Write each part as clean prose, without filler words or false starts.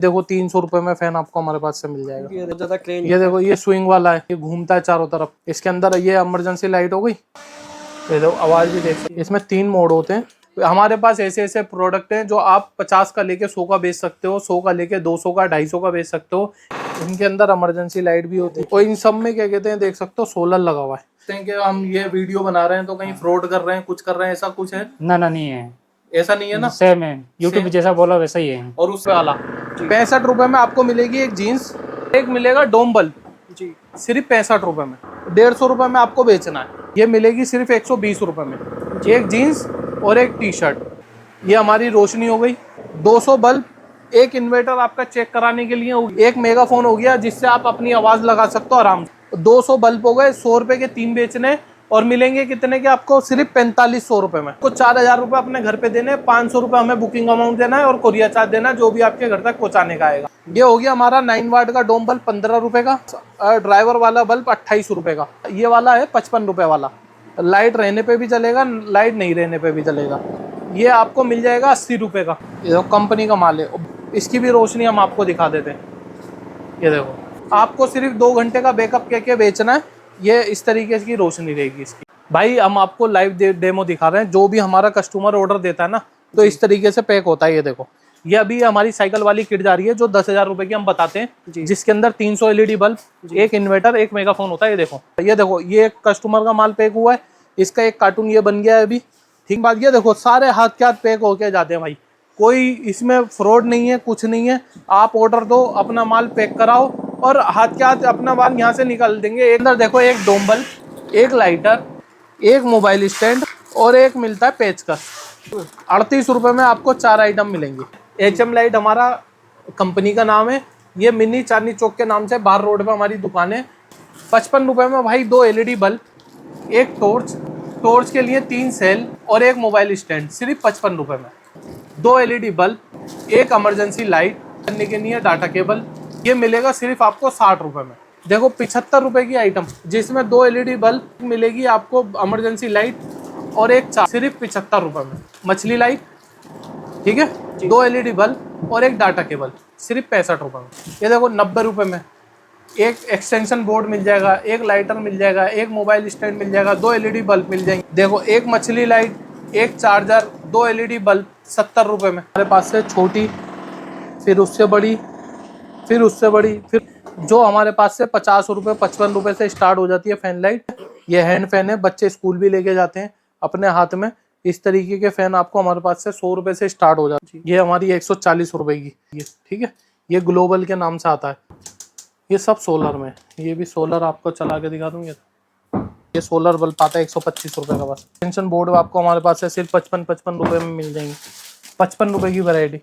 देखो 300 रुपए में फैन आपको हमारे पास से मिल जाएगा। ये ये देखो ये स्विंग वाला है, ये घूमता है चारों तरफ। इसके अंदर ये इमरजेंसी लाइट हो गई, ये देखो आवाज भी देख सकते। इसमें 3 मोड होते हैं। हमारे पास ऐसे ऐसे प्रोडक्ट हैं जो आप 50 का लेके 100 का बेच सकते हो, 100 का लेके 200 का 250 का बेच सकते हो। इनके अंदर इमरजेंसी लाइट भी होती है और इन सब में क्या कहते हैं देख सकते हो सोलर लगा हुआ है। कि हम ये वीडियो बना रहे हैं तो कहीं फ्रॉड कर रहे हैं, कुछ कर रहे हैं, ऐसा कुछ है? ना नहीं है, ऐसा नहीं है ना, सेम है, यूट्यूब जैसा बोला वैसा ही है। और उस वाला 65 रुपए में आपको मिलेगी एक जीन्स, एक मिलेगा डोम बल्ब जी, सिर्फ 65 रुपए में। 150 रुपए में आपको बेचना है, ये मिलेगी सिर्फ 120 रुपए में। एक जीन्स और एक टी शर्ट। ये हमारी रोशनी हो गई। 200 बल्ब, एक इन्वर्टर आपका चेक कराने के लिए, एक मेगाफोन हो गया जिससे आप अपनी आवाज लगा सकते हो आराम से। 200 बल्ब हो गए, 100 रुपए के 3 बेचने और मिलेंगे कितने के आपको? सिर्फ 4500 रुपए में। कुछ 4000 रुपए अपने घर पे देने, 500 रुपए हमें बुकिंग अमाउंट देना है और कोरियर चार्ज देना, जो भी आपके घर तक पहुंचाने का आएगा। ये हो गया हमारा 9 वाट का डोम बल्ब 15 रुपए का, ड्राइवर वाला बल्ब 28 रुपए का। ये वाला है 55 रुपए वाला, लाइट रहने पे भी चलेगा, लाइट नहीं रहने पे भी चलेगा। ये आपको मिल जाएगा 80 रुपए का। ये देखो कंपनी का माल है, इसकी भी रोशनी हम आपको दिखा देते हैं। ये देखो, आपको सिर्फ 2 घंटे का बैकअप के बेचना है। ये इस तरीके की रोशनी रहेगी इसकी। भाई हम आपको लाइव डेमो दिखा रहे हैं, जो भी हमारा कस्टमर ऑर्डर देता है ना तो इस तरीके से पैक होता है। ये देखो, ये अभी हमारी साइकिल वाली किट जा रही है जो 10,000 रुपए की हम बताते हैं, जिसके अंदर 300 LED बल्ब, एक इन्वर्टर, एक मेगाफोन होता है। ये देखो ये एक कस्टमर का माल पैक हुआ है, इसका एक कार्टून ये बन गया है अभी। ठीक बात, ये देखो सारे हाथ के हाथ पैक होके जाते हैं भाई, कोई इसमें फ्रॉड नहीं है, कुछ नहीं है। आप ऑर्डर दो, अपना माल पैक कराओ और हाथ के हाथ अपना माल यहाँ से निकाल देंगे। अंदर देखो एक डोम बल्ब, एक लाइटर, एक मोबाइल स्टैंड और एक मिलता है पेचकस। 38 रुपए में आपको 4 आइटम मिलेंगे। HM लाइट हमारा कंपनी का नाम है। ये मिनी चांदनी चौक के नाम से बाहर रोड पे हमारी दुकान है। 55 रुपए में भाई 2 LED बल्ब, एक टॉर्च के लिए 3 सेल और एक मोबाइल स्टैंड, सिर्फ 55 रुपए में। 2 LED बल्ब, एक इमरजेंसी लाइट करने के लिए डाटा केबल, ये मिलेगा सिर्फ आपको 60 रुपए में। देखो 75 रुपए की आइटम, जिसमें 2 LED बल्ब मिलेगी आपको, इमरजेंसी लाइट और एक चार्ज, सिर्फ 75 रुपए में। मछली लाइट, ठीक है, 2 LED बल्ब और एक डाटा केबल, सिर्फ 65 रुपए में। ये देखो 90 रुपए में एक एक्सटेंशन बोर्ड मिल जाएगा, एक लाइटर मिल जाएगा, एक मोबाइल स्टैंड मिल जाएगा, 2 LED बल्ब मिल जाएंगे। देखो एक मछली लाइट, एक चार्जर, 2 LED बल्ब 70 रुपए में। हमारे पास से छोटी, फिर उससे बड़ी, फिर उससे बड़ी, फिर जो हमारे पास से 50 रुपए 55 रुपए से स्टार्ट हो जाती है फैन लाइट। ये हैंड फैन है, बच्चे स्कूल भी लेके जाते हैं अपने हाथ में। इस तरीके के फैन आपको हमारे पास से 100 रुपए से स्टार्ट हो जाती है। ये हमारी 140 रुपए की, ये ठीक है, ये ग्लोबल के नाम से आता है। ये सब सोलर में, ये भी सोलर आपको चला के दिखा दूंगी। ये सोलर बल्ब आता है 125 रुपए का बस। टेंशन बोर्ड आपको हमारे पास से सिर्फ 55 रुपए में मिल जाएंगे। 55 रुपए की वैरायटी,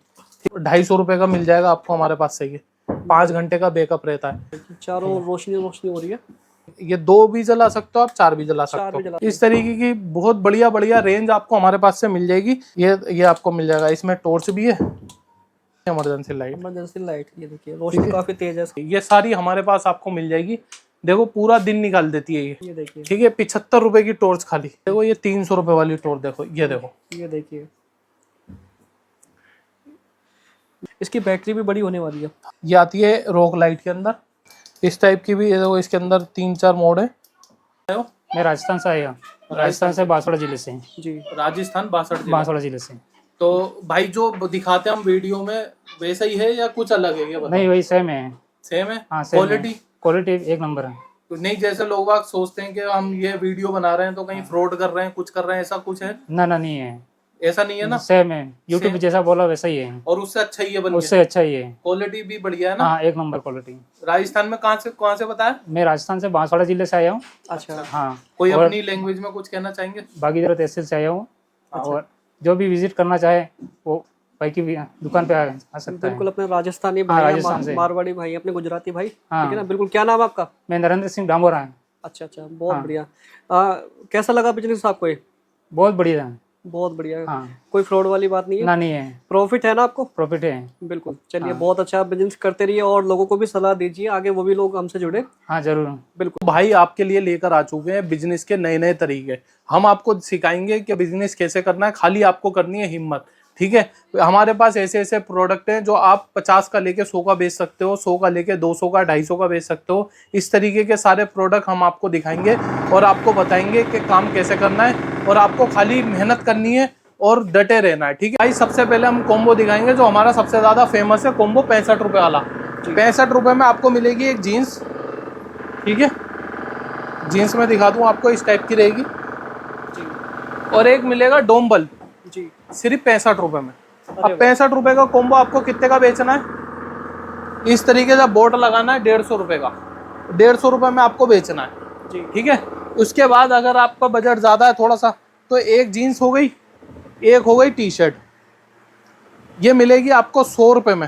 250 रुपए का मिल जाएगा आपको हमारे पास से। ये 5 घंटे का बैकअप रहता है। चारों रोशनी हो रही है। ये 2 भी जला सकते हो आप, 4 भी जला सकते हो। इस तरीके की बहुत बढ़िया रेंज आपको हमारे पास से मिल जाएगी। ये आपको मिल जाएगा। इसमें टॉर्च भी है, इमरजेंसी लाइट, ये देखिए रोशनी काफी तेज है। ये सारी हमारे पास आपको मिल जाएगी। देखो पूरा दिन निकाल देती है ये देखिए, ठीक है। 75 रुपए की टॉर्च खाली। देखो ये 300 रुपए वाली टॉर्च, देखो ये देखो, ये देखिए इसकी बैटरी भी बड़ी होने वाली है। ये आती है रॉक लाइट के अंदर, इस टाइप की भी। ये देखो इसके अंदर 3-4 मोड है। मैं राजस्थान से आया, राजस्थान से बांसवाड़ा जिले से जी, राजस्थान बांसवाड़ा जिले से। तो भाई जो दिखाते हैं हम वीडियो में वैसा ही है या कुछ अलग है? ये बताओ। नहीं, वही सेम है। सेम है? हाँ, क्वालिटी एक नंबर है। तो नहीं, जैसे लोग बाग सोचते हैं कि हम ये वीडियो बना रहे हैं तो कहीं फ्रॉड कर रहे हैं, कुछ कर रहे हैं, ऐसा कुछ है? ना नहीं है, ऐसा नहीं है ना, सेम है, यूट्यूब जैसा बोला वैसा ही है। और उससे अच्छा ही है, उससे अच्छा ही है। क्वालिटी भी बढ़िया है ना? हाँ, एक नंबर क्वालिटी। राजस्थान में कहाँ से बताया? मैं राजस्थान से बांसवाड़ा जिले से आया हूँ। अच्छा, हाँ। कोई अपनी लैंग्वेज में कुछ कहना चाहेंगे? बागीदरा तहसील से आया हूँ। और जो भी विजिट करना चाहे वो भाई की दुकान पे आ सकता है। बिल्कुल, अपने राजस्थानी भाई, मारवाड़ी भाई, अपने गुजराती भाई, ठीक है ना? बिल्कुल। क्या नाम है आपका? मैं नरेंद्र सिंह डामोरा है। अच्छा, बहुत बढ़िया। कैसा लगा बिजनेस आपको? ये बहुत बढ़िया है, बहुत बढ़िया। हाँ। कोई फ्रॉड वाली बात नहीं है? ना नहीं है, प्रॉफिट है ना आपको? प्रॉफिट है। बिल्कुल। चलिए, बहुत अच्छा बिजनेस करते रहिए और लोगों को भी सलाह दीजिए, आगे वो भी लोग हमसे जुड़े। हाँ जरूर, बिल्कुल। भाई आपके लिए लेकर आ चुके हैं बिजनेस के नए तरीके। हम आपको सिखाएंगे कि बिजनेस कैसे करना है, खाली आपको करनी है हिम्मत। ठीक है, हमारे पास ऐसे ऐसे प्रोडक्ट हैं जो आप 50 का लेके 100 का बेच सकते हो, 100 का लेके 200 का 250 का बेच सकते हो। इस तरीके के सारे प्रोडक्ट हम आपको दिखाएंगे और आपको बताएंगे कि काम कैसे करना है, और आपको खाली मेहनत करनी है और डटे रहना है। ठीक है भाई, सबसे पहले हम कॉम्बो दिखाएंगे जो हमारा सबसे ज़्यादा फेमस है, कॉम्बो 65 रुपये वाला। 65 रुपये में आपको मिलेगी एक जीन्स, ठीक है, जीन्स में दिखा दूँ आपको, इस टाइप की रहेगी, और एक मिलेगा डोम बल्ब जी, सिर्फ 65 रुपये में। अब 65 रुपये का कॉम्बो आपको कितने का बेचना है? इस तरीके से बोर्ड लगाना है 150 रुपये का, 150 रुपये में आपको बेचना है जी, ठीक है। उसके बाद अगर आपका बजट ज़्यादा है थोड़ा सा, तो एक जीन्स हो गई, एक हो गई टी शर्ट, ये मिलेगी आपको 100 रुपये में,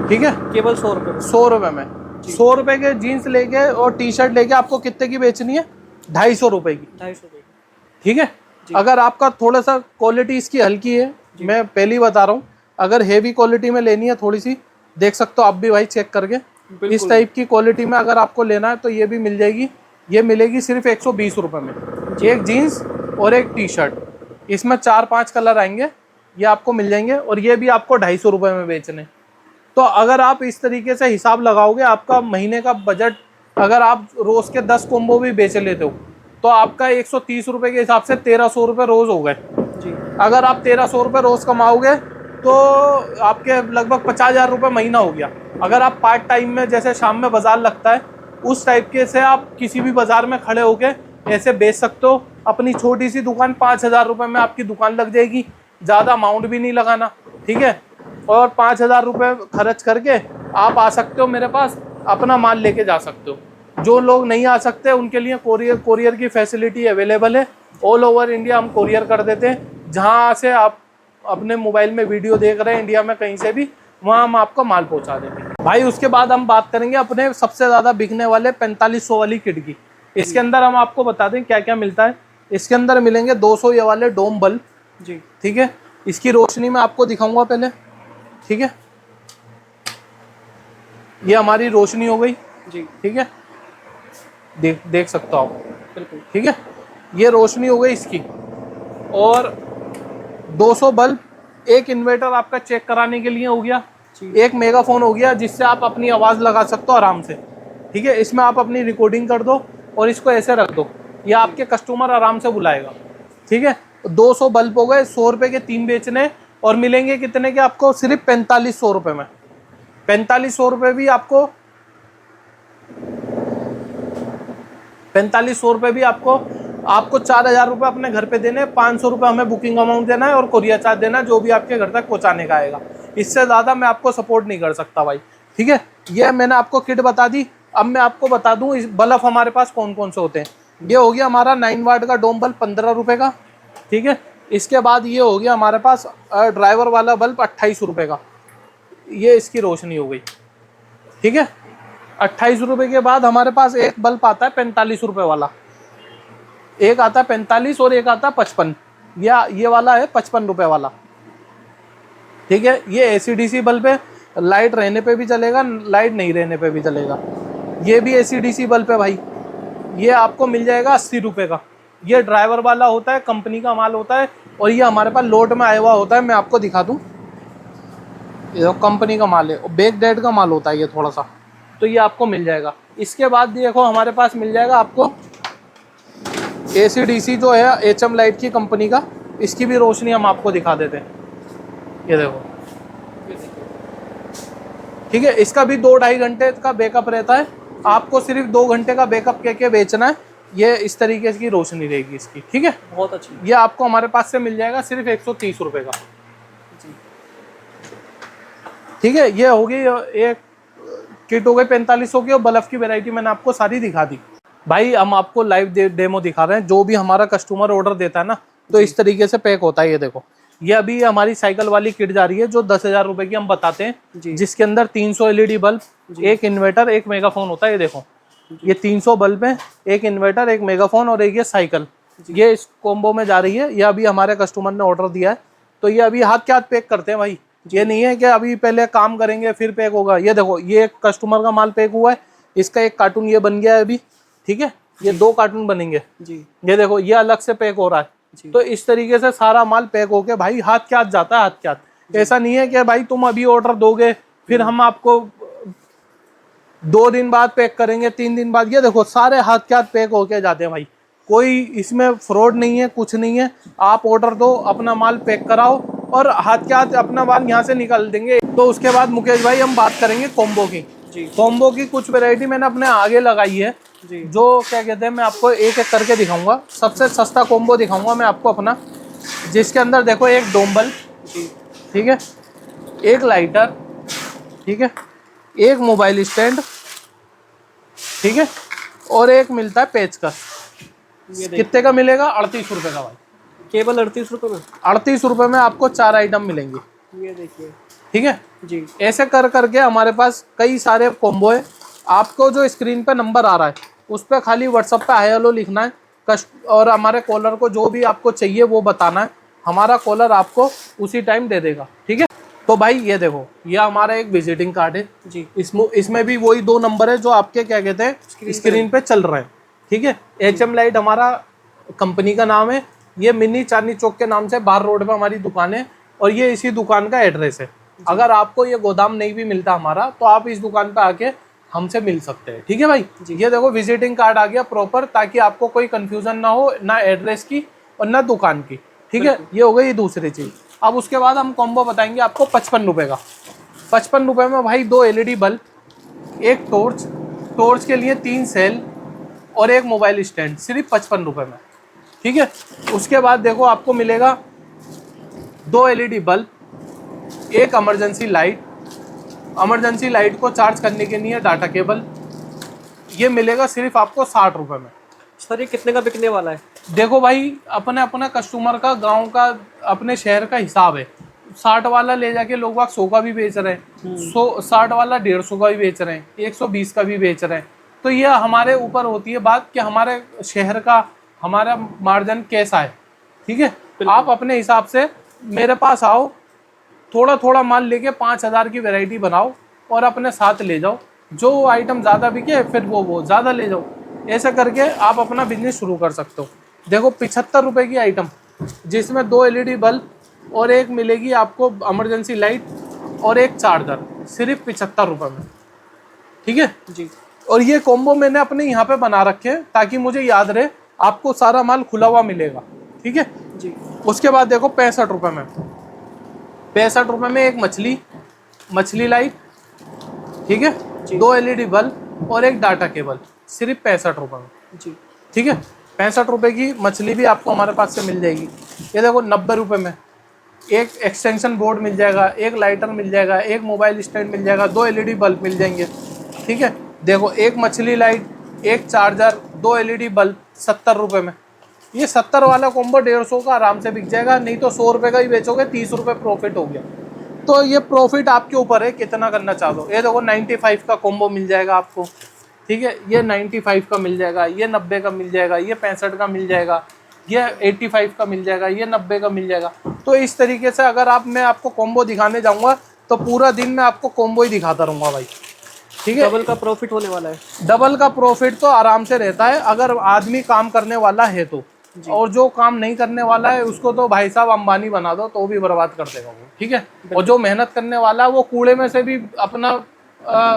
ठीक है, केवल 100 रुपये। 100 रुपये में। 100 रुपये के जीन्स लेके और टी शर्ट लेके आपको कितने की बेचनी है? 250 रुपये की, 250 रुपये। ठीक है। अगर आपका थोड़ा सा क्वालिटी इसकी हल्की है, मैं पहले ही बता रहा हूँ, अगर हेवी क्वालिटी में लेनी है थोड़ी सी, देख सकते हो आप भी भाई चेक करके, इस टाइप की क्वालिटी में अगर आपको लेना है तो ये भी मिल जाएगी। ये मिलेगी सिर्फ 120 रुपये में, एक जीन्स और एक टी शर्ट, इसमें 4-5 कलर आएंगे, ये आपको मिल जाएंगे, और ये भी आपको 250 रुपये में बेचने। तो अगर आप इस तरीके से हिसाब लगाओगे, आपका महीने का बजट, अगर आप रोज़ के 10 कॉम्बो भी बेच लेते हो तो आपका 130 रुपये के हिसाब से 1300 रुपये रोज़ हो गए जी। अगर आप 1300 रुपये रोज़ कमाओगे तो आपके लगभग 50,000 रुपये महीना हो गया। अगर आप पार्ट टाइम में, जैसे शाम में बाज़ार लगता है, उस टाइप के से आप किसी भी बाज़ार में खड़े होके ऐसे बेच सकते हो। अपनी छोटी सी दुकान 5,000 रुपये में आपकी दुकान लग जाएगी, ज़्यादा अमाउंट भी नहीं लगाना, ठीक है। और 5,000 रुपये खर्च करके आप आ सकते हो मेरे पास, अपना माल लेके जा सकते हो। जो लोग नहीं आ सकते उनके लिए कोरियर की फैसिलिटी अवेलेबल है। ऑल ओवर इंडिया हम कोरियर कर देते हैं। जहाँ से आप अपने मोबाइल में वीडियो देख रहे हैं, इंडिया में कहीं से भी, वहाँ हम आपको माल पहुँचा देंगे भाई। उसके बाद हम बात करेंगे अपने सबसे ज़्यादा बिकने वाले 4500 वाली किट की। इसके अंदर हम आपको बता दें क्या क्या मिलता है। इसके अंदर मिलेंगे 200 ये वाले डोम बल्ब जी, ठीक है। इसकी रोशनी में आपको दिखाऊंगा पहले, ठीक है। ये हमारी रोशनी हो गई जी, ठीक है, देख सकते हो आप, बिल्कुल ठीक है। ये रोशनी हो गई इसकी, और 200 बल्ब, एक इन्वर्टर आपका चेक कराने के लिए हो गया, एक मेगाफोन हो गया जिससे आप अपनी आवाज़ लगा सकते हो आराम से, ठीक है। इसमें आप अपनी रिकॉर्डिंग कर दो और इसको ऐसे रख दो, ये आपके कस्टमर आराम से बुलाएगा, ठीक है। 200 बल्ब हो गए, 100 रुपये के 3 बेचने, और मिलेंगे कितने के आपको? सिर्फ 4500 रुपये में। 4500 रुपये भी आपको, 4500 रुपये भी आपको 4,000 रुपये अपने घर पे देने, 500 रुपये हमें बुकिंग अमाउंट देना है और कोरियर चार्ज देना है, जो भी आपके घर तक पहुंचाने का आएगा। इससे ज़्यादा मैं आपको सपोर्ट नहीं कर सकता भाई, ठीक है। ये मैंने आपको किट बता दी। अब मैं आपको बता दूं इस बल्ब हमारे पास कौन कौन से होते हैं। ये हो गया हमारा 9 वाट का डोम बल्ब 15 रुपये का, ठीक है। इसके बाद ये हो गया हमारे पास ड्राइवर वाला बल्ब 28 रुपये का, ये इसकी रोशनी हो गई, ठीक है। 28 रुपये के बाद हमारे पास एक बल्ब आता है 45 रुपये वाला, एक आता है 45 और एक आता है 55, या ये वाला है 55 रुपये वाला, ठीक है। ये ACDC बल्ब है, लाइट रहने पे भी चलेगा, लाइट नहीं रहने पे भी चलेगा। ये भी ACDC बल्ब है भाई, ये आपको मिल जाएगा 80 रुपये का। ये ड्राइवर वाला होता है, कंपनी का माल होता है, और ये हमारे पास लोड में आया हुआ होता है। मैं आपको दिखा दूँ, ये कंपनी का माल है, और बैक डेड का माल होता है ये थोड़ा सा, तो ये आपको मिल जाएगा। इसके बाद देखो हमारे पास मिल जाएगा आपको ACDC जो है HM लाइट की कंपनी का, इसकी भी रोशनी हम आपको दिखा देते हैं। ये देखो, ठीक है। इसका भी 2-2.5 घंटे का बैकअप रहता है, आपको सिर्फ 2 घंटे का बैकअप के बेचना है। ये इस तरीके की रोशनी रहेगी इसकी, ठीक है। बहुत अच्छी। ये आपको हमारे पास से मिल जाएगा सिर्फ 130 रुपये का, ठीक है। ये होगी एक किट हो गई 4500 की, और बल्ब की वैरायटी मैंने आपको सारी दिखा दी भाई। हम आपको लाइव डेमो दिखा रहे हैं। जो भी हमारा कस्टमर ऑर्डर देता है ना, तो इस तरीके से पैक होता है। ये देखो, ये अभी हमारी साइकिल वाली किट जा रही है जो 10,000 रुपये की हम बताते हैं, जिसके अंदर 300 LED बल्ब, एक इन्वर्टर, एक मेगाफोन होता है। ये देखो, ये 300 बल्ब है, एक इन्वर्टर, एक मेगाफोन और एक ये साइकिल, ये इस कॉम्बो में जा रही है। ये अभी हमारे कस्टमर ने ऑर्डर दिया है, तो ये अभी हाथ के हाथ पैक करते हैं भाई। ये नहीं है कि अभी पहले काम करेंगे फिर पैक होगा। ये देखो, ये एक कस्टमर का माल पैक हुआ है, इसका एक कार्टून ये बन गया है अभी, ठीक है। ये 2 कार्टून बनेंगे जी। ये देखो, ये अलग से पैक हो रहा है, जी। तो इस तरीके से सारा माल पैक होके भाई हाथ के हाथ जाता है, हाथ के हाथ। ऐसा नहीं है कि भाई तुम अभी ऑर्डर दोगे फिर हम आपको 2 दिन बाद पैक करेंगे, 3 दिन बाद। ये देखो सारे हाथ के हाथ पैक होके जाते हैं भाई, कोई इसमें फ्रॉड नहीं है, कुछ नहीं है। आप ऑर्डर दो, अपना माल पैक कराओ और हाथ के हाथ अपना माल यहाँ से निकाल देंगे। तो उसके बाद मुकेश भाई हम बात करेंगे कॉम्बो की। जी। कॉम्बो की कुछ वैरायटी मैंने अपने आगे लगाई है, जी। जो क्या कहते हैं मैं आपको एक एक करके दिखाऊंगा। सबसे सस्ता कॉम्बो दिखाऊंगा मैं आपको अपना, जिसके अंदर देखो एक डोम्बल, ठीक है, एक लाइटर, ठीक है, एक मोबाइल स्टैंड, ठीक है, और एक मिलता है पेचकस। कितने का मिलेगा? 38 रुपए का भाई, केवल 38 रुपए में। 38 रुपए में आपको 4 आइटम मिलेंगे। ये देखिए। ठीक है जी। ऐसे कर करके हमारे पास कई सारे कॉम्बो है। आपको जो स्क्रीन पे नंबर आ रहा है उस पर खाली व्हाट्सएप पे हाय हेलो लिखना है, और हमारे कॉलर को जो भी आपको चाहिए वो बताना है, हमारा कॉलर आपको उसी टाइम दे देगा। ठीक है, तो भाई ये देखो, ये हमारा एक विजिटिंग कार्ड है जी। इसमें भी वही 2 नंबर है जो आपके क्या कहते हैं स्क्रीन पे चल रहे हैं। ठीक है, HM लाइट हमारा कंपनी का नाम है। ये मिनी चांदनी चौक के नाम से बाहर रोड पे हमारी दुकान है, और ये इसी दुकान का एड्रेस है। अगर आपको ये गोदाम नहीं भी मिलता हमारा, तो आप इस दुकान पे आके हमसे मिल सकते हैं। ठीक है भाई, ये देखो विजिटिंग कार्ड आ गया प्रॉपर, ताकि आपको कोई कंफ्यूजन ना हो, ना एड्रेस की और ना दुकान की। ठीक है, ये हो गई दूसरी चीज। अब उसके बाद हम कॉम्बो बताएंगे आपको 55 रुपए का। 55 रुपए में भाई 2 LED बल्ब, एक टॉर्च, टॉर्च के लिए 3 सेल और एक मोबाइल स्टैंड, सिर्फ 55 रुपए में। ठीक है, उसके बाद देखो आपको मिलेगा 2 LED बल्ब, एक इमरजेंसी लाइट, इमरजेंसी लाइट को चार्ज करने के लिए डाटा केबल। ये मिलेगा सिर्फ आपको 60 रुपए में। सर ये कितने का बिकने वाला है? देखो भाई, अपने अपना कस्टमर का, गांव का, अपने शहर का हिसाब है। 60 वाला ले जाके लोग 100 का भी बेच रहे हैं, 60 वाला 150 का भी बेच रहे हैं, 120 का भी बेच रहे हैं। तो ये हमारे ऊपर होती है बात कि हमारे शहर का हमारा मार्जिन कैसा है। ठीक है, आप अपने हिसाब से मेरे पास आओ, थोड़ा थोड़ा माल लेके 5000 की वैरायटी बनाओ और अपने साथ ले जाओ। जो आइटम ज़्यादा बिके फिर वो ज़्यादा ले जाओ। ऐसा करके आप अपना बिजनेस शुरू कर सकते हो। देखो 75 रुपए की आइटम, जिसमें 2 LED बल्ब और एक मिलेगी आपको इमरजेंसी लाइट और एक चार्जर, सिर्फ 75 रुपए में। ठीक है जी। और ये कॉम्बो मैंने अपने यहाँ पे बना रखे हैं ताकि मुझे याद रहे, आपको सारा माल खुला हुआ मिलेगा। ठीक है जी। उसके बाद देखो 65 रुपए में, 65 रुपए में एक मछली लाइट, ठीक है, 2 LED बल्ब और एक डाटा केबल, सिर्फ 65 रुपए में। जी। ठीक है, 65 रुपए की मछली भी आपको हमारे पास से मिल जाएगी। ये देखो 90 रुपए में एक एक्सटेंशन बोर्ड मिल जाएगा, एक लाइटर मिल जाएगा, एक मोबाइल स्टैंड मिल जाएगा, 2 LED बल्ब मिल जाएंगे। ठीक है, देखो एक मछली लाइट, एक चार्जर, 2 LED बल्ब 70 रुपए में। ये 70 वाला कॉम्बो 150 का आराम से बिक जाएगा, नहीं तो 100 रुपए का ही बेचोगे, 30 रुपए प्रॉफिट हो गया। तो ये प्रॉफिट आपके ऊपर है कितना करना चाहते हो। ये देखो 95 का कॉम्बो मिल जाएगा आपको। ठीक है, ये 95 का मिल जाएगा, ये 90 का मिल जाएगा, ये 65 का मिल जाएगा, ये 85 का मिल जाएगा, ये 90 का मिल जाएगा। तो इस तरीके से अगर मैं आपको कॉम्बो दिखाने जाऊंगा तो पूरा दिन मैं आपको कॉम्बो ही दिखाता रहूंगा भाई। ठीक है, डबल का प्रॉफिट होने वाला है। डबल का प्रॉफिट तो आराम से रहता है अगर आदमी काम करने वाला है तो, और जो काम नहीं करने वाला है उसको तो भाई साहब अंबानी बना दो तो भी बर्बाद कर देगा वो। ठीक है, और जो मेहनत करने वाला है वो कूड़े में से भी अपना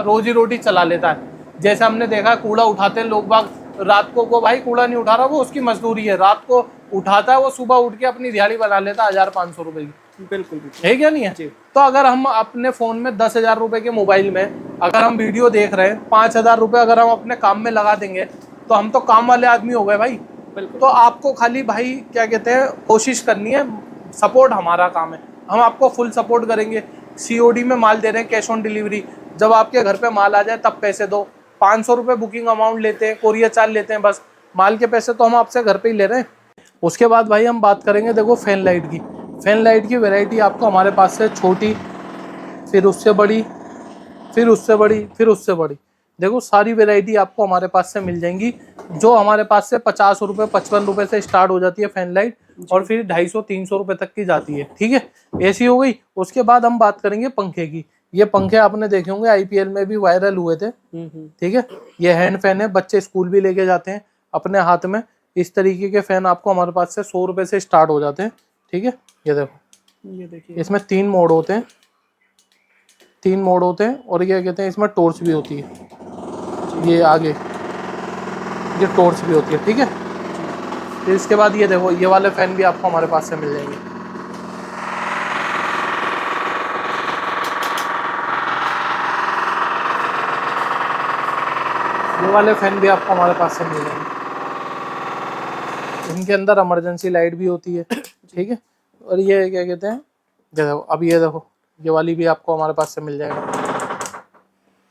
रोजी रोटी चला लेता है। जैसे हमने देखा कूड़ा उठाते हैं लोग बाग, रात को भाई कूड़ा नहीं उठा रहा, वो उसकी मजदूरी है, रात को उठाता है वो, सुबह उठ के अपनी दिहाड़ी बना लेता है 1500 रुपए की। बिल्कुल है क्या नहीं है? तो अगर हम अपने फोन में 10,000 रुपए के मोबाइल में अगर हम वीडियो देख रहे हैं, 5,000 रुपए अगर हम अपने काम में लगा देंगे तो हम तो काम वाले आदमी हो गए भाई। तो आपको खाली भाई क्या कहते हैं कोशिश करनी है, सपोर्ट हमारा काम है, हम आपको फुल सपोर्ट करेंगे। COD में माल दे रहे हैं, कैश ऑन डिलीवरी, जब आपके घर पे माल आ जाए तब पैसे दो। 500 रुपये बुकिंग अमाउंट लेते हैं, कोरियर चार्ज लेते हैं, बस माल के पैसे तो हम आपसे घर पे ही ले रहे हैं। उसके बाद भाई हम बात करेंगे देखो फैन लाइट की। फैन लाइट की वैरायटी आपको हमारे पास से छोटी, फिर उससे बड़ी, फिर उससे बड़ी, फिर उससे बड़ी, देखो सारी वैरायटी आपको हमारे पास से मिल जाएंगी। जो हमारे पास से 50 रुपये 55 रुपये से स्टार्ट हो जाती है फैन लाइट, और फिर 250-300 रुपये तक की जाती है। ठीक है, ऐसी हो गई। उसके बाद हम बात करेंगे पंखे की। ये पंखे आपने देखे होंगे, IPL में भी वायरल हुए थे। ठीक है, ये हैंड फैन है, बच्चे स्कूल भी लेके जाते हैं अपने हाथ में। इस तरीके के फैन आपको हमारे पास से 100 रुपए से स्टार्ट हो जाते हैं। ठीक है, ये देखो, ये देखिए इसमें 3 मोड होते हैं, 3 मोड होते हैं। और ये कहते हैं इसमें टॉर्च भी होती है, ये आगे ये टॉर्च भी होती है। ठीक है, फिर इसके बाद ये देखो, ये वाले फैन भी आपको हमारे पास से मिल जाएंगे। ये वाले फैन भी आपको हमारे पास से मिल जाएंगे। इनके अंदर इमरजेंसी लाइट भी होती है। ठीक है, और ये क्या कहते हैं, ये देखो, अब ये देखो, ये वाली भी आपको हमारे पास से मिल जाएगा।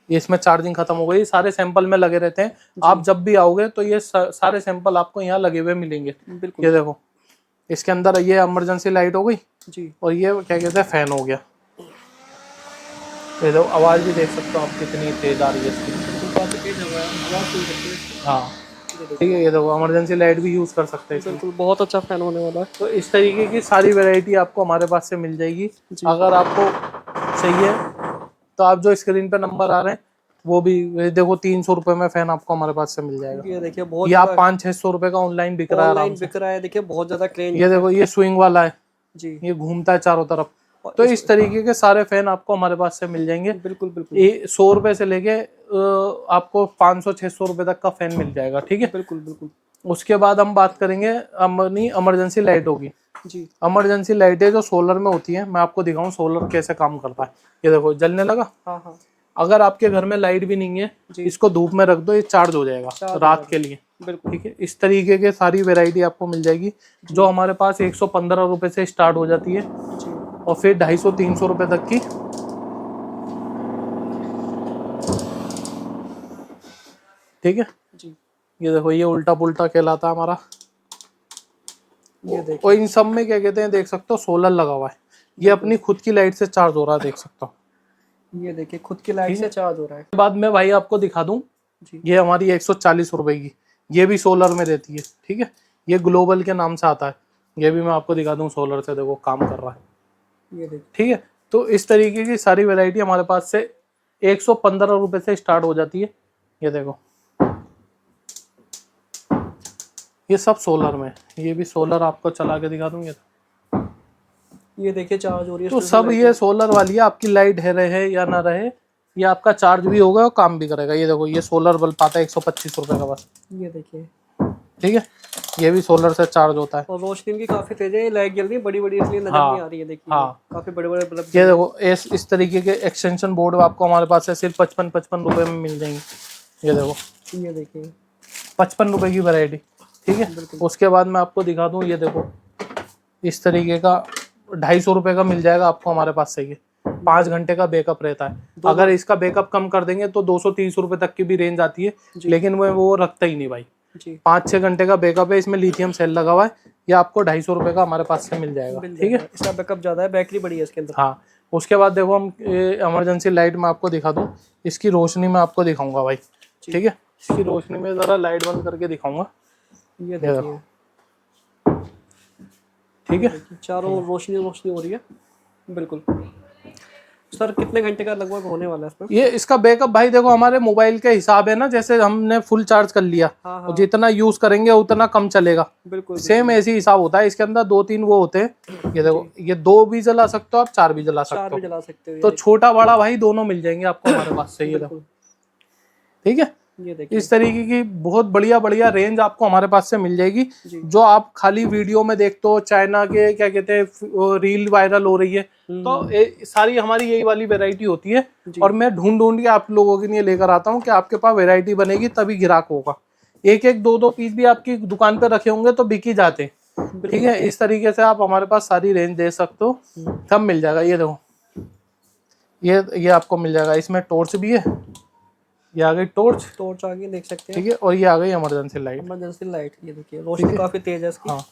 ये इसमें चार्जिंग खत्म हो गई, सारे सैंपल में लगे रहते हैं। आप जब भी आओगे तो ये सारे सैंपल आपको यहाँ लगे हुए मिलेंगे। बिल्कुल। ये देखो, इसके अंदर ये इमरजेंसी लाइट हो गई जी, और और ये क्या कहते हैं फैन हो गया। ये देखो, आवाज़ भी देख सकते हो आप कितनी तेज आ रही है इसकी। काफी तेज हवा है, आवाज सुन सकते हैं। हाँ, ठीक है, ये देखो इमरजेंसी लाइट भी यूज़ कर सकते हैं। बिल्कुल, बहुत अच्छा फैन होने वाला है। तो इस तरीके की सारी वैरायटी आपको हमारे पास से मिल जाएगी। अगर आपको चाहिए तो आप जो स्क्रीन पे नंबर आ रहे हैं वो भी देखो, 300 रुपए में फैन आपको हमारे पास से मिल जाएगा। ये देखिए बहुत ये आप 500-600 रुपए का ऑनलाइन बिक रहा है आराम ऑनलाइन से। बिक रहा है, देखिए बहुत ज्यादा ट्रेंड। ये देखो, ये स्विंग वाला है, जी, ये घूमता है चारों तरफ। तो इस तरीके के सारे फैन आपको हमारे पास से मिल जाएंगे। बिल्कुल बिल्कुल। ये 100 रुपए से लेके आपको 500-600 रुपए तक का फैन मिल जाएगा। ठीक है, बिल्कुल बिल्कुल। उसके बाद हम बात करेंगे अपनी इमरजेंसी लाइट होगी। जी, इमरजेंसी लाइटें जो सोलर में होती है, मैं आपको दिखाऊं सोलर कैसे काम करता है। ये देखो, जलने लगा। हाँ हाँ, अगर आपके घर में लाइट भी नहीं है, इसको धूप में रख दो, ये चार्ज हो जाएगा रात के लिए। बिल्कुल। ठीक है, इस तरीके के सारी वैरायटी आपको मिल जाएगी, जो हमारे पास 115 रुपए से स्टार्ट हो जाती है जी, और फिर 250-300 रुपए तक की। ठीक है जी, ये देखो, ये उल्टा पुल्टा कहलाता है हमारा। ये देखिए। और इन सब में क्या कहते हैं, देख सकते हो सोलर लगा हुआ है, ये अपनी खुद की लाइट से चार्ज हो रहा है, देख सकते हो। ये देखिए खुद की लाइट से चार्ज हो रहा है। बाद में भाई आपको दिखा दूं, जी, ये हमारी 140 रुपए की, ये भी सोलर में रहती है। ठीक है, ये ग्लोबल के नाम से आता है, ये भी मैं आपको दिखा दूं, सोलर से देखो काम कर रहा है। ये देखिए। ठीक है, तो इस तरीके की सारी वैरायटी हमारे पास से 115 रुपए से स्टार्ट हो जाती है। ये देखो, ये सब सोलर में, ये भी सोलर आपको चला के दिखा दूंगे। ये देखिए चार्ज हो रही है। तो सब ये सोलर वाली है, आपकी लाइट है रहे या ना रहे, ये आपका चार्ज भी होगा और काम भी करेगा। ये देखो, ये सोलर बल्ब आता है 125 रुपए का बस। ये देखिए। ठीक है, ये भी सोलर से चार्ज होता है। और रोशनी की काफी तेज है, लाइट जल रही है बड़ी बड़ी, इसलिए नजर हाँ, नहीं आ रही है। देखिए हाँ, काफी बड़े बड़े बल्ब। ये देखो, इस तरीके के एक्सटेंशन बोर्ड आपको हमारे पास से सिर्फ 55 रुपए में मिल जाएंगे। ये देखो, ये देखिए 55 रुपए की वैरायटी। ठीक है, उसके बाद मैं आपको दिखा दूं, ये देखो, इस तरीके का 250 रुपए का मिल जाएगा आपको हमारे पास से। ये 5 घंटे का बैकअप रहता है। अगर इसका बैकअप कम कर देंगे तो 230 रुपए तक की भी रेंज आती है, लेकिन वो रखता ही नहीं भाई। 5-6 घंटे का बैकअप है, इसमें लिथियम सेल लगा हुआ है। ये आपको 250 रुपए का हमारे पास से मिल जाएगा। ठीक है, इसका बैकअप ज्यादा है, बैटरी बड़ी है इसके अंदर। हाँ, उसके बाद देखो, हम इमरजेंसी लाइट में आपको दिखा दूं, इसकी रोशनी में आपको दिखाऊंगा भाई। ठीक है, इसकी रोशनी में जरा लाइट बंद करके दिखाऊंगा। ये देखिए। ठीक है, चारों रोशनी रोशनी हो रही है। बिल्कुल। सर कितने घंटे का लगभग होने वाला है इसमें? ये इसका बैकअप भाई देखो, हमारे मोबाइल के हिसाब है ना, जैसे हमने फुल चार्ज कर लिया, हाँ, और जितना यूज करेंगे उतना कम चलेगा। बिल्कुल सेम ऐसे हिसाब होता है। इसके अंदर 2-3 वो होते हैं। ये देखो, ये 2 भी जला सकते हो आप, 4 भी जला 4 सकते भी हो। जला सकते हो। तो छोटा बड़ा भाई दोनों मिल जाएंगे आपको हमारे पास से। ये देखो, ठीक है, ये देखिए। इस तरीके की बहुत बढ़िया बढ़िया रेंज आपको हमारे पास से मिल जाएगी, जो आप खाली वीडियो में देखते हो। चाइना के क्या कहते हैं रील वायरल हो रही है, तो सारी हमारी यही वाली वैरायटी होती है। और मैं ढूंढ के आप लोगों के लिए लेकर आता हूँ कि आपके पास वैरायटी बनेगी तभी ग्राहक होगा। एक एक 2-2 पीस भी आपकी दुकान पे रखे होंगे तो बिक ही जाते। ठीक है, इस तरीके से आप हमारे पास सारी रेंज दे सकते हो, सब मिल जाएगा। ये देखो, ये आपको मिल जाएगा। इसमें टॉर्च भी है, ये आ गई टॉर्च आ गई, देख सकते हैं। ठीक है, और ये आ गई इमरजेंसी लाइट। इमरजेंसी लाइट, ये देखिए रोशनी काफी तेज है इसकी। हाँ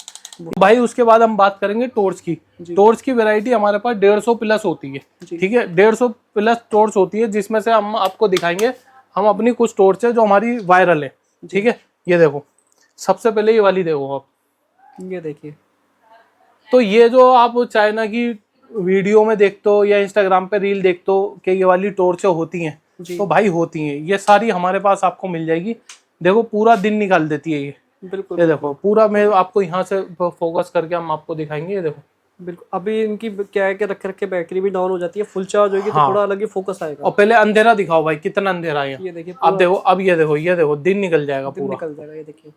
भाई, उसके बाद हम बात करेंगे टॉर्च की। टॉर्च की वैरायटी हमारे पास 150 प्लस होती है। ठीक है, 150 प्लस टॉर्च होती है, जिसमें से हम आपको दिखाएंगे। हम अपनी कुछ टॉर्च है जो हमारी वायरल है। ठीक है, ये देखो, सबसे पहले ये वाली देखो आप, ये देखिए। तो ये जो आप चाइना की वीडियो में देखते हो या इंस्टाग्राम पे रील देखते हो कि ये वाली टॉर्च होती हैं, तो भाई होती हैं। ये सारी हमारे पास आपको मिल जाएगी। देखो, पूरा दिन निकाल देती है ये। बिल्कुल ये देखो पूरा मैं आपको यहाँ से फोकस करके हम आपको दिखाएंगे। ये देखो बिल्कुल। अभी इनकी क्या है कि रख रख के बैटरी भी डाउन हो जाती है, फुल चार्ज होगी हाँ। तो थोड़ा अलग ही फोकस और आएगा। पहले अंधेरा दिखाओ भाई, कितना अंधेरा है यहाँ। ये देखिए अब देखो, अब ये देखो, ये देखो दिन निकल जाएगा दिन पूरा। निकल जाएगा, ये देखिए।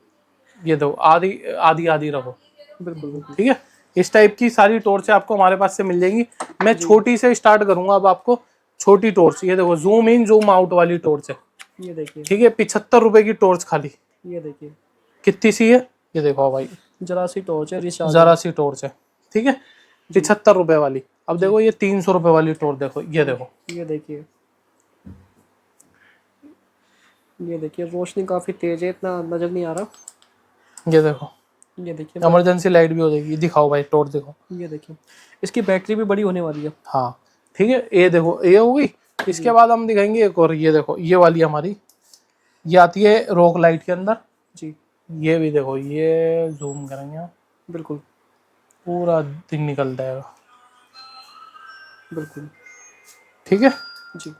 ये देखो आधी आधी आधी रखो, बिल्कुल बिल्कुल। ठीक है। इस टाइप की सारी टॉर्चें आपको हमारे पास से मिल जाएंगी। मैं छोटी से स्टार्ट करूंगा अब आपको। छोटी टॉर्च, ये देखो जूम इन जूम आउट वाली टॉर्च है, ये देखिए। ठीक है। 75 रुपए की टॉर्च खाली। ये देखिए कितनी सी है ये देखो भाई, जरा सी टॉर्च है, रिचार्ज। जरा सी टॉर्च है, ठीक है। 75 रुपए वाली। अब देखो ये 300 रुपए वाली टॉर्च देखो, ये देखो। ये देखिए, ये देखिए रोशनी काफी तेज है, इतना नजर नहीं आ रहा। ये देखो ये देखिए, इमरजेंसी लाइट भी हो जाएगी। दिखाओ भाई टॉर्च देखो। ये देखिए इसकी बैटरी भी बड़ी होने वाली है। हाँ ठीक है, ये देखो ये हो गई। इसके बाद हम दिखाएंगे एक और। ये देखो ये वाली हमारी, ये आती है रॉक लाइट के अंदर। जी ये भी देखो, ये जूम करेंगे हम, बिल्कुल पूरा दिन निकल जाएगा, बिल्कुल। ठीक है। जी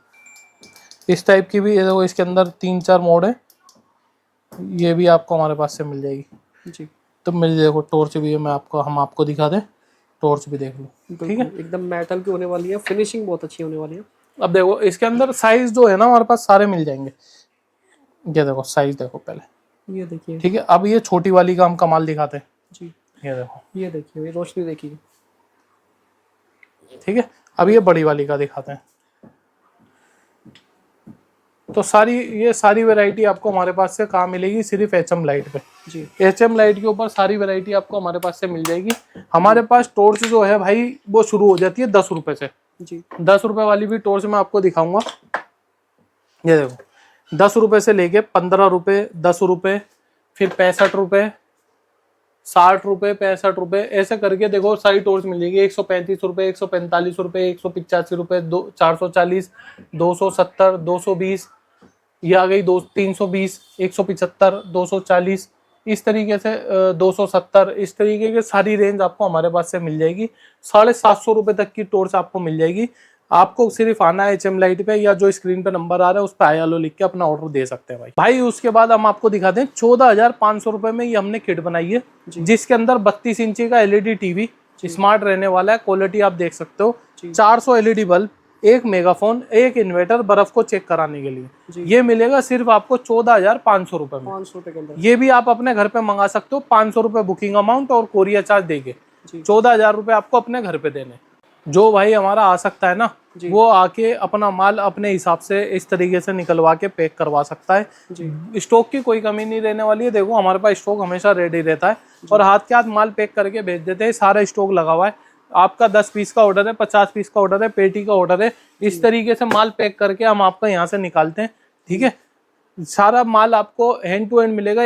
इस टाइप की भी ये देखो, इसके अंदर 3-4 मोड है। ये भी आपको हमारे पास से मिल जाएगी। जी तो मिल देखो टॉर्च भी है, मैं आपको हम आपको दिखा दें, टॉर्च भी देख लो, ठीक है। बिल्कुल, एकदम मेटल की होने वाली है, फिनिशिंग बहुत अच्छी होने वाली है। अब देखो इसके अंदर साइज जो है ना हमारे पास सारे मिल जाएंगे। ये देखो साइज देखो पहले, ये देखिए। ठीक है। अब ये छोटी वाली का हम कमाल दिखाते हैं। जी ये देखो, ये देखिए, ये रोशनी देखिए। ठीक है। अब ये बड़ी वाली का दिखाते हैं। तो सारी ये सारी वैरायटी आपको हमारे पास से कहाँ मिलेगी, सिर्फ एचएम लाइट पे। जी एचएम लाइट के ऊपर सारी वैरायटी आपको हमारे पास से मिल जाएगी। हमारे पास टॉर्च जो है भाई वो शुरू हो जाती है 10 रुपए से। जी 10 रुपए वाली भी टॉर्च मैं आपको दिखाऊंगा। ये देखो 10 रुपए से लेके 15 रुपए, 10 रुपए, फिर 65 रुपए, 60 रुपए, 65 रुपए, ऐसे करके देखो सारी टॉर्च मिल जाएगी। 135 रुपए, 145 रुपए, 185 रुपए, 440, 270, 220, ये आ गई 320, 175, 240, इस तरीके से 270, इस तरीके की सारी रेंज आपको हमारे पास से मिल जाएगी। 750 रुपए तक की टॉर्च आपको मिल जाएगी। आपको सिर्फ आना है एचएम लाइट पे, या जो स्क्रीन पे नंबर आ रहा है उस पर आया लो लिख के अपना ऑर्डर दे सकते हैं भाई। उसके बाद हम आपको दिखाते हैं 14,500 रुपए में ये हमने किट बनाई है, जिसके अंदर 32 इंची का एलईडी टीवी स्मार्ट रहने वाला है। क्वालिटी आप देख सकते हो। 400 एलईडी बल्ब, एक मेगाफोन, एक इन्वर्टर बर्फ को चेक कराने के लिए। ये मिलेगा सिर्फ आपको 14,500 रुपए में। 500 रुपए के अंदर। ये भी आप अपने घर पे मंगा सकते हो, 500 रुपए बुकिंग अमाउंट और कोरियर चार्ज देके 14,000 रुपए आपको अपने घर पे देने। जो भाई हमारा आ सकता है ना, वो आके अपना माल अपने हिसाब से इस तरीके से निकलवा के पैक करवा सकता है। स्टॉक की कोई कमी नहीं रहने वाली है। देखो हमारे पास स्टॉक हमेशा रेडी रहता है और हाथ के हाथ माल पैक करके भेज देते हैं। सारा स्टॉक लगा हुआ है। आपका 10 पीस का ऑर्डर है, 50 पीस का ऑर्डर है, पेटी का ऑर्डर है, इस तरीके से माल पैक करके हम आपका यहाँ से निकालते हैं, ठीक है। सारा माल आपको हैंड टू हैंड मिलेगा।